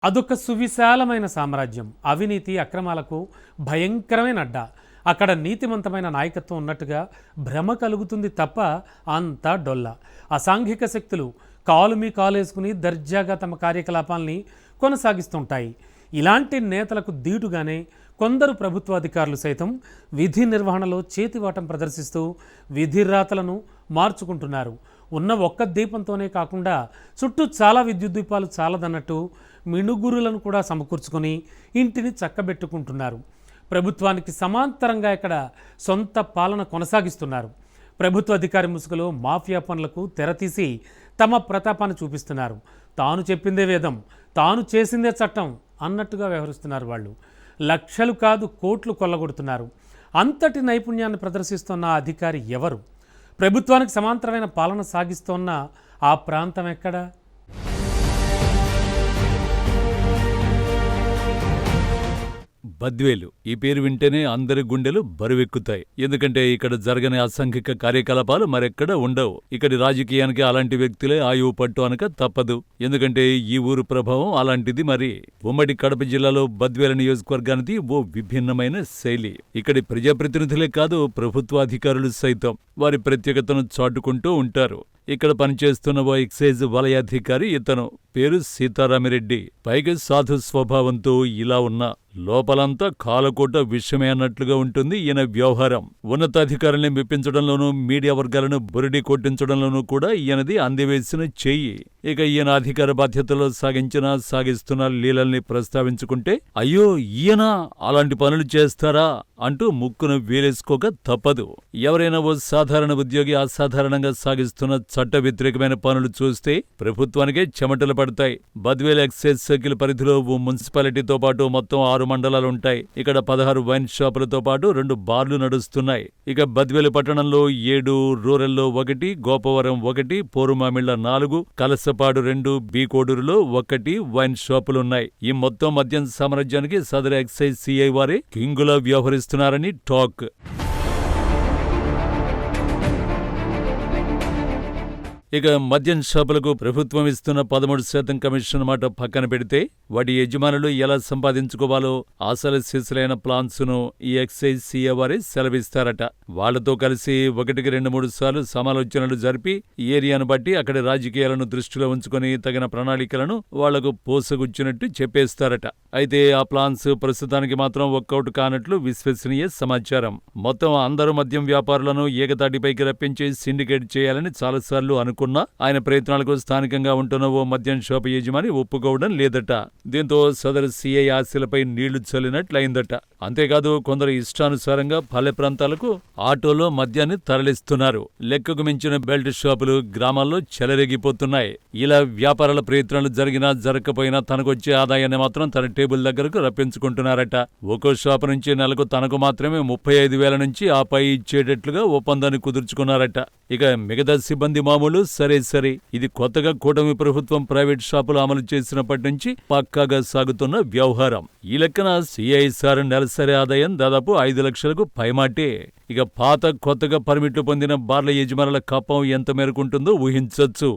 అదొక సువిశాలమైన సామ్రాజ్యం. అవినీతి, అక్రమాలకు భయంకరమైన అడ్డా. అక్కడ నీతిమంతమైన నాయకత్వం ఉన్నట్టుగా భ్రమ కలుగుతుంది తప్ప అంతా డొల్ల. అసాంఘిక శక్తులు కాలు మీ కాలేసుకుని దర్జాగా తమ కార్యకలాపాల్ని కొనసాగిస్తుంటాయి. ఇలాంటి నేతలకు దీటుగానే కొందరు ప్రభుత్వాధికారులు సైతం విధి నిర్వహణలో చేతివాటం ప్రదర్శిస్తూ విధిరాతలను మార్చుకుంటున్నారు. ఉన్న ఒక్క దీపంతోనే కాకుండా చుట్టూ చాలా విద్యుత్ దీపాలు చాలదన్నట్టు మిణుగురులను కూడా సమకూర్చుకొని ఇంటిని చక్కబెట్టుకుంటున్నారు. ప్రభుత్వానికి సమాంతరంగా ఇక్కడ సొంత పాలన కొనసాగిస్తున్నారు. ప్రభుత్వ అధికారి ముసుగులో మాఫియా పనులకు తెరతీసి తమ ప్రతాపాన్ని చూపిస్తున్నారు. తాను చెప్పిందే వేదం, తాను చేసిందే చట్టం అన్నట్టుగా వ్యవహరిస్తున్నారు. వాళ్ళు లక్షలు కాదు కోట్లు కొల్లగొడుతున్నారు. అంతటి నైపుణ్యాన్ని ప్రదర్శిస్తున్న ఆ అధికారి ఎవరు? ప్రభుత్వానికి సమాంతరమైన పాలన సాగిస్తోన్న ఆ ప్రాంతం ఎక్కడ? బద్వేలు ఈ పేరు వింటేనే అందరి గుండెలు బరువెక్కుతాయి. ఎందుకంటే ఇక్కడ జరగని అసాంఘిక కార్యకలాపాలు మరెక్కడ ఉండవు. ఇక్కడి రాజకీయానికి అలాంటి వ్యక్తులే ఆయువు పట్టు అనక తప్పదు. ఎందుకంటే ఈ ఊరు ప్రభావం అలాంటిది. మరి ఉమ్మడి కడప జిల్లాలో బద్వేలు నియోజకవర్గానికి ఓ విభిన్నమైన శైలి. ఇక్కడి ప్రజాప్రతినిధులే కాదు, ప్రభుత్వాధికారులు సైతం వారి ప్రత్యేకతను చాటుకుంటూ ఉంటారు. ఇక్కడ పనిచేస్తున్న ఓ ఎక్సైజ్ వలయాధికారి ఇతను. పేరు సీతారామిరెడ్డి. పైగా సాధు స్వభావంతో ఇలా ఉన్న లోపలంతా కాలకోట విషయమే అన్నట్లుగా ఉంటుంది ఈయన వ్యవహారం. ఉన్నతాధికారుల్ని మెప్పించడంలోనూ, మీడియా వర్గాలను బురిడి కొట్టించడంలోనూ కూడా ఈయనది అందివేసిన చెయ్యి. ఇక ఈయన అధికార బాధ్యతలో సాగిస్తున్న లీలల్ని ప్రస్తావించుకుంటే, అయ్యో ఈయన అలాంటి పనులు చేస్తారా అంటూ ముక్కును వేలేసుకోక తప్పదు. ఎవరైనా ఓ సాధారణ ఉద్యోగి అసాధారణంగా సాగిస్తున్న చట్ట వ్యతిరేకమైన పనులు చూస్తే ప్రభుత్వానికే చెమటలు పడతాయి. బద్వేలు ఎక్సైజ్ సర్కిల్ పరిధిలో ఓ మున్సిపాలిటీతో పాటు మొత్తం 6 మండలాలుంటాయి. ఇక్కడ 16 వైన్ షాపులతో పాటు 2 బార్లు నడుస్తున్నాయి. ఇక బద్వేలు పట్టణంలో 7, రూరల్లో 1, గోపవరం 1, పోరుమామిళ్ల 4, కలసపాడు 2, బీకోడూరులో 1 వైన్ షాపులున్నాయి. ఈ మొత్తం మద్యం సామ్రాజ్యానికి సదరు ఎక్సైజ్ సిఐ వారే కింగులా వ్యవహరిస్తున్నారని టాక్. ఇక మద్యం షాపులకు ప్రభుత్వం ఇస్తున్న 13% కమిషన్ మాట పక్కన పెడితే వాటి యజమానులు ఎలా సంపాదించుకోవాలో అసలు సిసలైన ప్లాన్స్ను ఈ ఎక్సైజ్ సీఏ వారే సెలవిస్తారట. వాళ్లతో కలిసి 1కి 2-3 సార్లు సమాలోచనలు జరిపి ఏరియాను బట్టి అక్కడి రాజకీయాలను దృష్టిలో ఉంచుకొని తగిన ప్రణాళికలను వాళ్లకు పోసగుచ్చినట్టు చెప్పేస్తారట. అయితే ఆ ప్లాన్స్ ప్రస్తుతానికి మాత్రం వర్కౌట్ కానట్లు విశ్వసనీయ సమాచారం. మొత్తం అందరూ మద్యం వ్యాపారులను ఏకతాటిపైకి రప్పించి సిండికేట్ చేయాలని చాలాసార్లు అనుకున్నా ఆయన ప్రయత్నాలకు స్థానికంగా ఉంటున్న ఓ మద్యం షాపు యజమాని ఒప్పుకోవడం లేదట. దీంతో సదరు సీఐ ఆశలపై నీళ్లు చల్లినట్లయిందట. అంతేకాదు కొందరు ఇష్టానుసారంగా పల్లె ప్రాంతాలకు ఆటోలో మద్యాన్ని తరలిస్తున్నారు. లెక్కకు మించిన బెల్ట్ షాపులు గ్రామాల్లో చెలరేగిపోతున్నాయి. ఇలా వ్యాపారాల ప్రయత్నాలు జరిగినా జరగకపోయినా తనకొచ్చే ఆదాయాన్ని మాత్రం తన టేబుల్ దగ్గరకు రప్పించుకుంటున్నారట. ఒక్కో షాపు నుంచి నెలకు తనకు మాత్రమే 35,000 నుంచి ఆ పై ఇచ్చేటట్లుగా ఒప్పందాన్ని కుదుర్చుకున్నారట. ఇక మిగతా సిబ్బంది మామూలు సరే. ఇది కొత్తగా కూటమి ప్రభుత్వం ప్రైవేట్ షాపులు అమలు చేసినప్పటి నుంచి పక్కాగా సాగుతున్న వ్యవహారం. ఈ లెక్కన సిఐసార్ నెలసరి ఆదాయం దాదాపు 5 లక్షలకు పైమాటే. ఇక పాత కొత్తగా పర్మిట్లు పొందిన బార్ల యజమానుల కప్పం ఎంత మేరకుంటుందో ఊహించొచ్చు.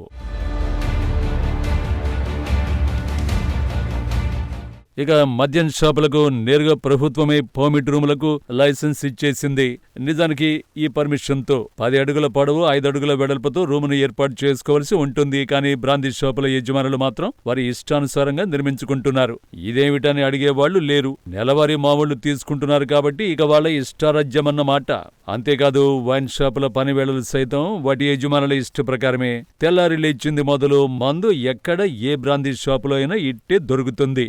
ఇక మద్యం షాపులకు నేరుగా ప్రభుత్వమే పర్మిట్ రూములకు లైసెన్స్ ఇచ్చేసింది. నిజానికి ఈ పర్మిషన్తో 10 అడుగుల పొడవు 5 అడుగుల వెడల్పుతో రూమును ఏర్పాటు చేసుకోవాల్సి ఉంటుంది. కానీ బ్రాందీ షాపుల యజమానులు మాత్రం వారి ఇష్టానుసారంగా నిర్మించుకుంటున్నారు. ఇదేమిటని అడిగేవాళ్లు లేరు. నెలవారీ మామూళ్లు తీసుకుంటున్నారు కాబట్టి ఇక వాళ్ళ ఇష్టారాజ్యమన్నమాట. అంతేకాదు వైన్ షాపుల పనివేళలు సైతం వాటి యజమానుల ఇష్ట ప్రకారమే. తెల్లారి లేచింది మొదలు మందు ఎక్కడ ఏ బ్రాందీ షాపులో అయినా ఇట్టే దొరుకుతుంది.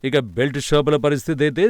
ఇక బెల్ట్ షాపుల పరిస్థితి అయితే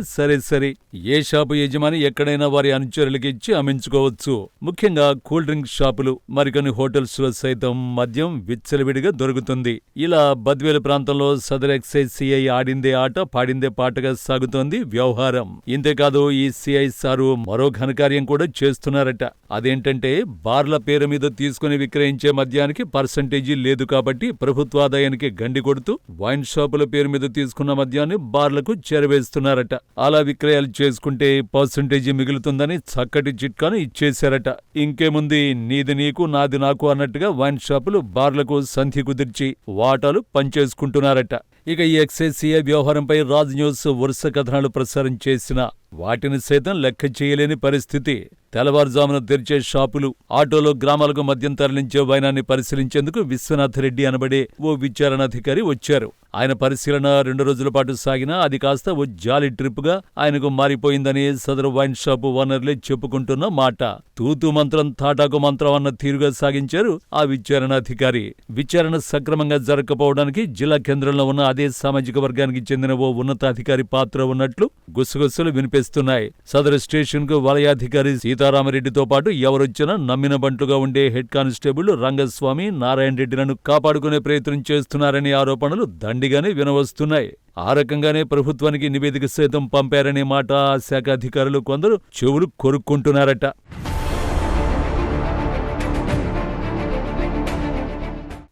సరే. ఏ షాపు యజమాని ఎక్కడైనా వారి అనుచరులకి ఇచ్చి అమ్మించుకోవచ్చు. ముఖ్యంగా కూల్ డ్రింక్ షాపులు, మరికొన్ని హోటల్స్ లో సైతం మద్యం విచ్చలవిడిగా దొరుకుతుంది. ఇలా బద్వేలు ప్రాంతంలో సదర్ ఎక్సైజ్ సిఐ ఆడిందే ఆట పాడిందే పాటగా సాగుతోంది వ్యవహారం. ఇంతేకాదు ఈ సిఐ సారు మరో ఘనకార్యం కూడా చేస్తున్నారట. అదేంటంటే బార్ల పేరు మీద తీసుకుని విక్రయించే మద్యానికి పర్సంటేజీ లేదు కాబట్టి ప్రభుత్వాదాయానికి గండి కొడుతూ వైన్ షాపుల పేరు మీద తీసుకున్న మద్యాన్ని బార్లకు చేరవేస్తున్నారట. అలా విక్రయాలు చేసుకుంటే పర్సంటేజీ మిగులుతుందని చక్కటి చిట్కాను ఇచ్చేశారట. ఇంకేముంది, నీది నీకు నాది నాకు అన్నట్టుగా వైన్ షాపులు బార్లకు సంధి కుదిర్చి వాటాలు పంచేసుకుంటున్నారట. ఇక ఈ ఎక్సైజ్ వ్యవహారంపై రాజ్ న్యూస్ వరుస కథనాలు ప్రసారం చేసినా వాటిని సైతం లెక్క చేయలేని పరిస్థితి. తెల్లవారుజామున తెరిచే షాపులు, ఆటోలో గ్రామాలకు మద్యం తరలించే వైనాన్ని పరిశీలించేందుకు విశ్వనాథరెడ్డి అనబడే ఓ విచారణాధికారి వచ్చారు. ఆయన పరిశీలన 2 రోజుల పాటు సాగినా అది కాస్త ఓ జాలీ ట్రిప్గా ఆయనకు మారిపోయిందని సదరు వైన్ షాపు ఓనర్లే చెప్పుకుంటున్న మాట. తూతు మంత్రం తాటాకు మంత్రం అన్న తీరుగా సాగించారు ఆ విచారణాధికారి. విచారణ సక్రమంగా జరగకపోవడానికి జిల్లా కేంద్రంలో ఉన్న అదే సామాజిక వర్గానికి చెందిన ఓ ఉన్నతాధికారి పాత్ర ఉన్నట్లు గుసగుసలు వినిపిస్తున్నాయి. సదరు స్టేషన్ కు వలయాధికారి సీతారామరెడ్డితో పాటు ఎవరొచ్చినా నమ్మిన బంట్లుగా ఉండే హెడ్ కానిస్టేబుల్ రంగస్వామి, నారాయణ రెడ్డిలను కాపాడుకునే ప్రయత్నం చేస్తున్నారనే ఆరోపణలు దండిగానే వినవస్తున్నాయి. ఆ రకంగానే ప్రభుత్వానికి నివేదిక సైతం పంపారనే మాట ఆ శాఖ అధికారులు కొందరు చెవులు కొరుక్కుంటున్నారట.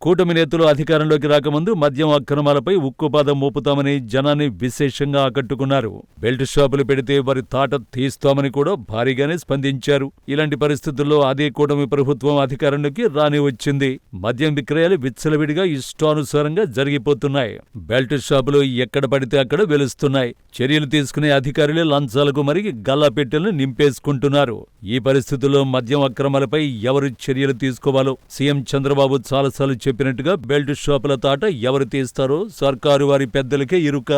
కూటమి నేతలు అధికారంలోకి రాకముందు మద్యం అక్రమాలపై ఉక్కుపాదం మోపుతామని జనాన్ని విశేషంగా ఆకట్టుకున్నారు. బెల్ట్ షాపులు పెడితే వారి తాట తీస్తామని కూడా భారీగానే స్పందించారు. ఇలాంటి పరిస్థితుల్లో అదే కూటమి ప్రభుత్వం అధికారంలోకి రాని వచ్చింది. మద్యం విక్రయాలు విచ్చలవిడిగా ఇష్టానుసారంగా జరిగిపోతున్నాయి. బెల్ట్ షాపులు ఎక్కడ పడితే అక్కడ వెలుస్తున్నాయి. చర్యలు తీసుకునే అధికారులే లంచాలకు మరిగి గల్లా పెట్టెలను నింపేసుకుంటున్నారు. ఈ పరిస్థితుల్లో మద్యం అక్రమాలపై ఎవరు చర్యలు తీసుకోవాలో సీఎం చంద్రబాబు చాలాసార్లు చెప్పినట్టుగా బెల్ట్ షాపుల తాట ఎవరు తీస్తారో సర్కారు వారి పెద్దలకే ఇరుక.